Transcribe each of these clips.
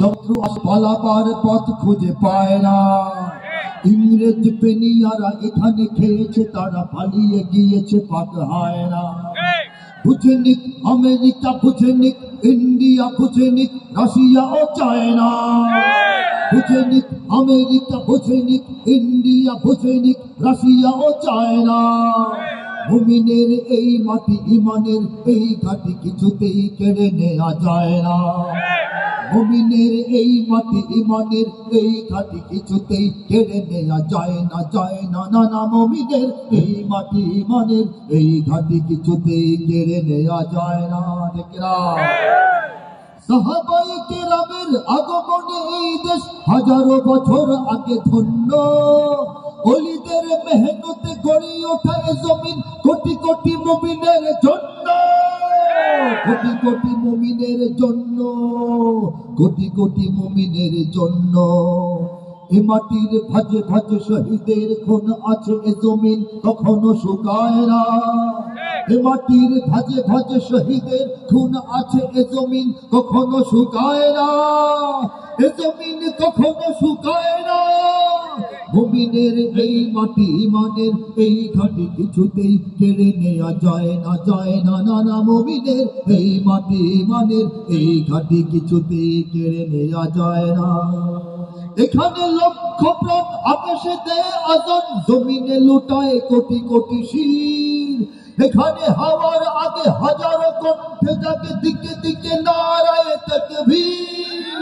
শত্রু পালাবার পথ খুঁজে পায় না। ইংরেজ পেনিয়ারা এখানে খেয়েছে, তারা পালিয়ে গিয়েছে পাক হয় না। বুঝেনিক আমেরিকা, বুঝেনিক ইন্ডিয়া, বুঝেনিক রাশিয়া ও চায়না। বুঝেনিক আমেরিকা, বুঝেনিক ইন্ডিয়া, বুঝেনিক রাশিয়া ও চায়না। মুমিনের এই মাটি ইমানের এই ঘাটি কিছুতেই কেড়ে নেওয়া যায় না। মুমিনের এই মাটি ইমানের এই ঘাটি কিছুতেই কেড়ে নেওয়া যায় না, যায় না, না না। মুমিনের এই মাটি ইমানের এই ঘাটি কিছুতেই কেড়ে নেওয়া যায় না। দেখরা সাহাবায়ে কেরামের আগমনে এই দেশ হাজারো বছর আগে ধন্য। ওলিদের মেহনতে গড়ে ওঠা জমিন কোটি কোটি মুমিনের জন্য, কোটি কোটি মুমিনের জন্য, কোটি কোটি মুমিনের জন্য। এ মাটির ভাজে ভাজে শহীদের খুন আছে, এ জমিন কখনো শুকায় না। এ মাটির ভাজে ভাজে শহীদের খুন আছে, এ জমিন কখনো শুকায় না। এ জমিন কখনো শুকায় না। মুমিনের এই মাটি ইমানের এই ঘাটি কিছুতেই কেড়ে নেওয়া যায় না, যায় না, না না। মুমিনের এই মাটি ইমানের এই ঘাটি কিছুতেই কেড়ে নেওয়া যায় না। এখানে লক্ষ প্রাণ আকাশে দেয় আজান, জমিনে লুটায় কোটি কোটি শির। এখানে হাওয়ার আগে হাজারো কণ্ঠে জাগে দিকে দিকে নারায়ে তাকবীর,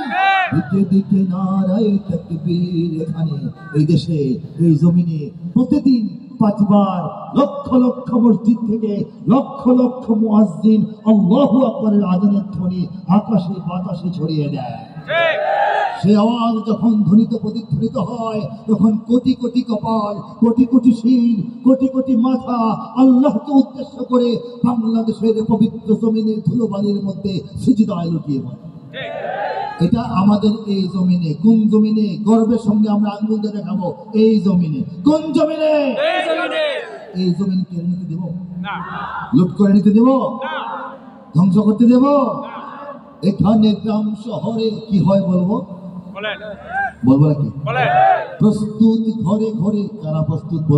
দিকে দিকে নারায়ে তাকবীর। এখানে এই দেশে এই জমিনে প্রতিদিন 5 বার লক্ষ লক্ষ মসজিদ থেকে লক্ষ লক্ষ মুয়াজ্জিন আল্লাহু আকবারের আযানের ধ্বনি আকাশে বাতাসে ছড়িয়ে দেয়। সে আওয়াজ যখন ধ্বনিত প্রতিধ্বনিত হয়, তখন কোটি কোটি কপাল, কোটি কোটি শির, কোটি কোটি মাথা আল্লাহকে উদ্দেশ্য করে বাংলাদেশের পবিত্র জমিনের ধুলোবালির মধ্যে সিজদায় লুটিয়ে পড়ে। এটা আমাদের এই জমিনে। কোন জমিনে? গর্বের সঙ্গে আমরা আঙ্গুল দিয়ে দেখাবো, এই জমিনে। কোন জমিনে? এই জমিন কেড়ে নিতে দেব না, লুট করে নিতে দেব না, ধ্বংস করতে দেব না। এখানে গ্রাম শহরে কি হয় বলবো? বলবো নাকি? প্রস্তুত ঘরে ঘরে, কারা প্রস্তুত?